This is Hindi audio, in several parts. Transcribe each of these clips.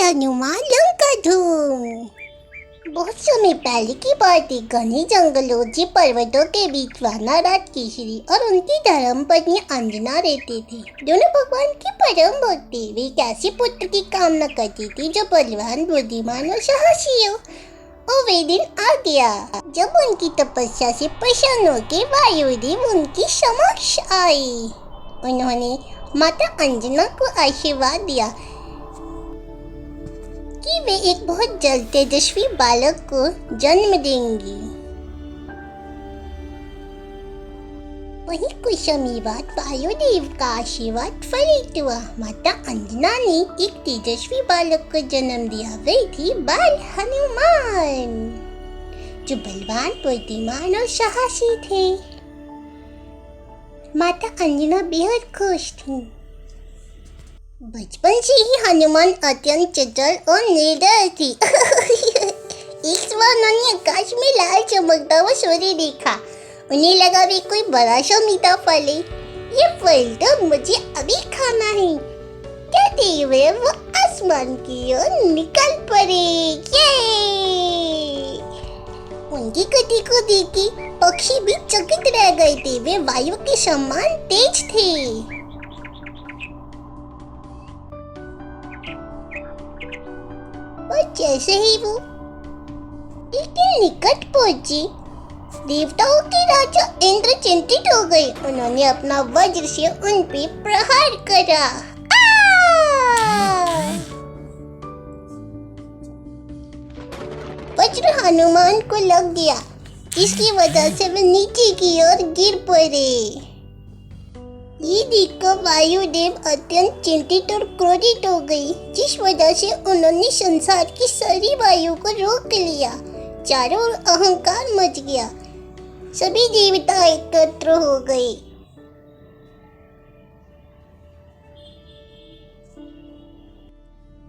हनुमान लंका धूम। बहुत समय पहले की बात है। घने जंगलों से पर्वतों के बीच वानरराज केसरी और उनकी धर्मपत्नी अंजना रहते थे। दोनों भगवान की परम भक्त थे। वे एक ऐसे पुत्र की कामना करती थी जो बलवान, बुद्धिमान और साहसी हो। और वे दिन आ गया जब उनकी तपस्या से प्रसन्न होकर वायुदेव उनके समक्ष आए। उन्होंने माता अंजना को आशीर्वाद दिया कि वे एक बहुत जल्द तेजस्वी बालक को जन्म देंगी। वहीं कुछ समय बाद वायुदेव का आशीर्वाद फलित हुआ। माता अंजना ने एक तेजस्वी बालक को जन्म दिया। वे थी बाल हनुमान, जो बलवान, बुद्धिमान और साहसी थे। माता अंजना बेहद खुश थी। बचपन से ही हनुमान अत्यंत चतुर और निर्दय थी। एक बार उन्होंने आकाश में लाल चमकता हुआ सूर्य देखा। उन्हें लगा वे कोई बड़ा सा मीठा फल है। ये फल तो मुझे अभी खाना है। कहते हुए वो आसमान की ओर निकल पड़े। उनकी गति को देखी पक्षी भी चकित रह गए थे। वे वायु के समान तेज थे। और जैसे ही वो इतने निकट पहुंची, देवताओं के राजा इंद्र चिंतित हो गए। उन्होंने अपना वज्र से उन पे प्रहार करा। वज्र हनुमान को लग गया, जिसकी वजह से वे नीचे की ओर गिर पड़े। ये देखकर वायुदेव अत्यंत चिंतित और क्रोधित हो गई, जिस वजह से उन्होंने संसार की सारी वायु को रोक लिया। चारों ओर अहंकार मच गया। सभी देवता एकत्र हो गए।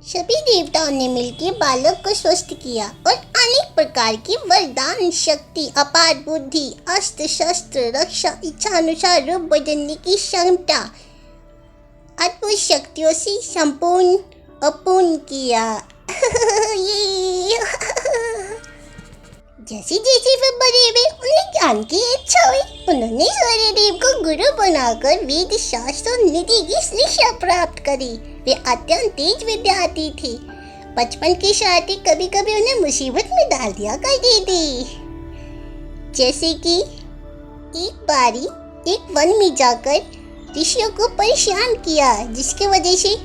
सभी देवताओं ने मिलकर बालक को स्वस्थ किया और अनेक प्रकार की वरदान, शक्ति, अपार बुद्धि, अस्त्र शस्त्र, रक्षा, इच्छा अनुसार रूप बदलने की क्षमता, अद्भुत शक्तियों से संपूर्ण अपूर्ण किया। जैसे जैसे वे बड़े हुए, उन्हें ज्ञान की इच्छा हुई। उन्होंने सूर्यदेव को गुरु बनाकर वेद शास्त्र और नीति की शिक्षा प्राप्त करी। वे अत्यंत तेज विद्यार्थी थे। बचपन के साथ ही कभी कभी उन्हें मुसीबत में डाल दिया करती थी। जैसे कि एक बारी एक वन में जाकर ऋषियों को परेशान किया, जिसकी वजह से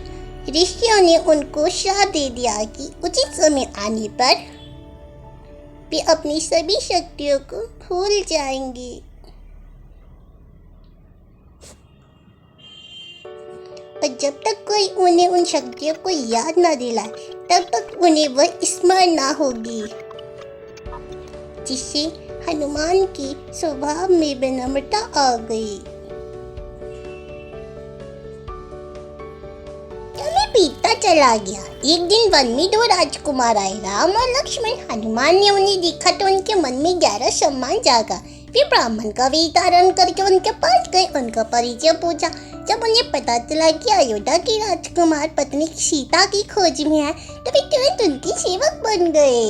ऋषियों ने उनको श्राप दे दिया कि उचित समय आने पर वे अपनी सभी शक्तियों को भूल जाएंगे। और जब तक कोई उन्हें उन शक्तियों को याद न दिलाए, तब तक उन्हें वह स्मरण न होगी। जिससे हनुमान की स्वभाव में विनम्रता आ गई। समय बीतता चला गया। एक दिन वन में दो राजकुमार आए, राम और लक्ष्मण। हनुमान ने उन्हें देखा तो उनके मन में गहरा सम्मान जागा। वे ब्राह्मण का वेश धारण करके उनके पास गए, उनका परिचय पूछा। जब उन्हें पता चला कि अयोध्या की राजकुमार पत्नी सीता की खोज में है, तो वे तुरंत उनके सेवक बन गए।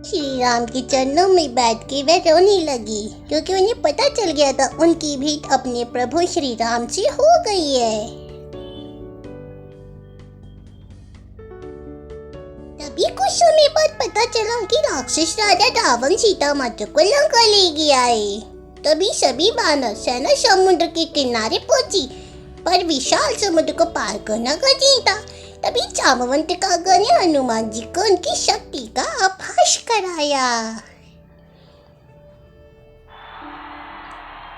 श्री राम के चरणों में बैठ के वे रोने लगी, क्योंकि उन्हें पता चल गया था उनकी भेंट अपने प्रभु श्री राम से हो गई है। तभी कुछ समय बाद पता चला कि राक्षस राजा रावण सीता माता को लंका ले गया है। तभी सभी वानर सेना समुद्र के किनारे पहुंची, पर विशाल समुद्र को पार करना कठिन था। तभी जामवंत कागा ने हनुमान जी को उनकी शक्ति का आभास कराया।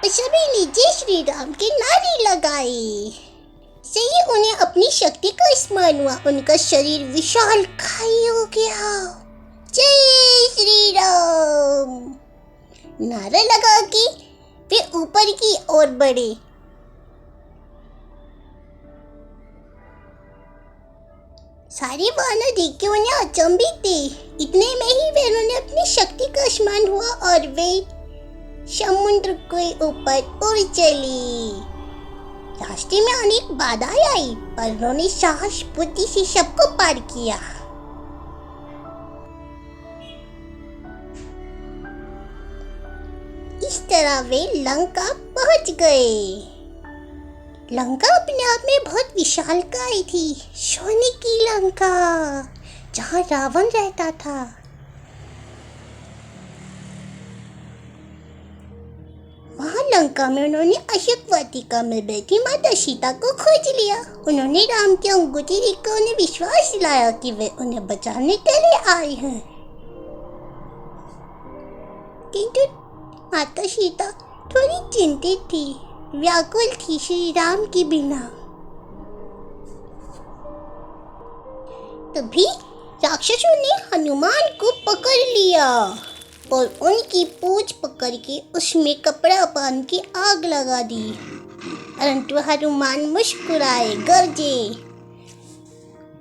सभी ने जय श्री राम के नारे लगाए। से ही उन्हें अपनी शक्ति का स्मरण हुआ। उनका शरीर विशाल खाई हो गया। जय श्री राम नारा लगा के वे ऊपर की ओर बढ़े। सारे वानर देख के उन्हें अचंभित थे। इतने में ही वे उन्होंने अपनी शक्ति का स्मरण हुआ और वे समुद्र के ऊपर उड़ चली। रास्ते में अनेक बाधाएं आई, पर उन्होंने साहस बुद्धि से सबको पार किया। इस तरह वे लंका पहुंच गए। लंका अपने आप में बहुत विशालकाय थी, सोने की लंका, जहाँ रावण रहता था। वहाँ लंका में उन्होंने अशोक वाटिका में बैठी माता सीता को खोज लिया। उन्होंने राम की अंगूठी देखकर उन्हें विश्वास दिलाया कि वे उन्हें बचाने के लिए आए हैं। किंतु माता सीता थोड़ी चिंतित थी, व्याकुल थी श्री राम के बिना। तभी राक्षसों ने हनुमान को पकड़ लिया और उनकी पूंछ पकड़ के उसमें कपड़ा बांध के आग लगा दी। परंतु हनुमान मुस्कुराए, गरजे।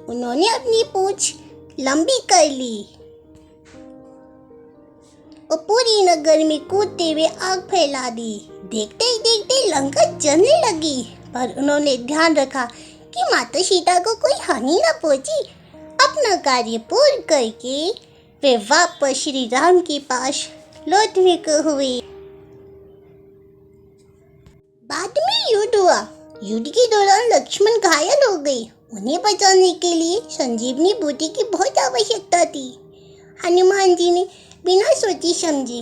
उन्होंने अपनी पूंछ लंबी कर ली और पूरी नगर में कूदते हुए आग फैला दी। देखते ही देखते लंका जलने लगी, पर उन्होंने ध्यान रखा कि माता सीता को कोई हानि न पहुंची। अपना कार्य पूर्ण करके वे वापस श्री राम के पास लौटने को हुए। बाद में युद्ध हुआ। युद्ध के दौरान लक्ष्मण घायल हो गए। उन्हें बचाने के लिए संजीवनी बूटी की बहुत आवश्यकता थी। हनुमान जी ने बिना सोचे समझे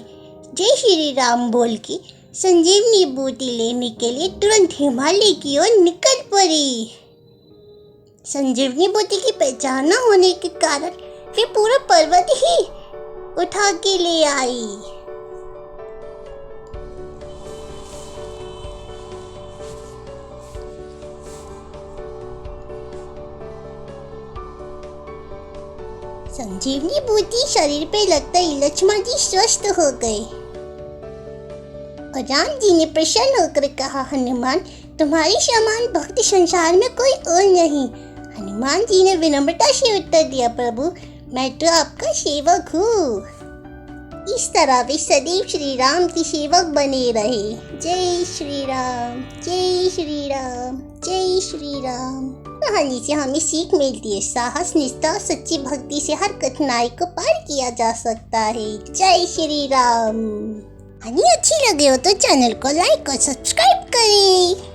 जय श्री राम बोल के संजीवनी बूटी लेने के लिए तुरंत हिमालय की ओर निकल पड़ी। संजीवनी बूटी की पहचान न होने के कारण वे पूरा पर्वत ही उठा के ले आई। संजीवनी बूटी शरीर पे लगते ही लक्ष्मण जी स्वस्थ हो गए और राम जी ने प्रसन्न होकर कहा, हनुमान, तुम्हारी समान भक्त संसार में कोई और नहीं। हनुमान जी ने विनम्रता से उत्तर दिया, प्रभु, मैं तो आपका सेवक हूँ। इस तरह वे सदैव श्री राम के सेवक बने रहे। जय श्री राम, जय श्री राम, जय श्री राम। कहानी से हमें सीख मिलती है, साहस, निष्ठा, सच्ची भक्ति से हर कठिनाई को पार किया जा सकता है। जय श्री राम। कहानी अच्छी लगे हो तो चैनल को लाइक और सब्सक्राइब करें।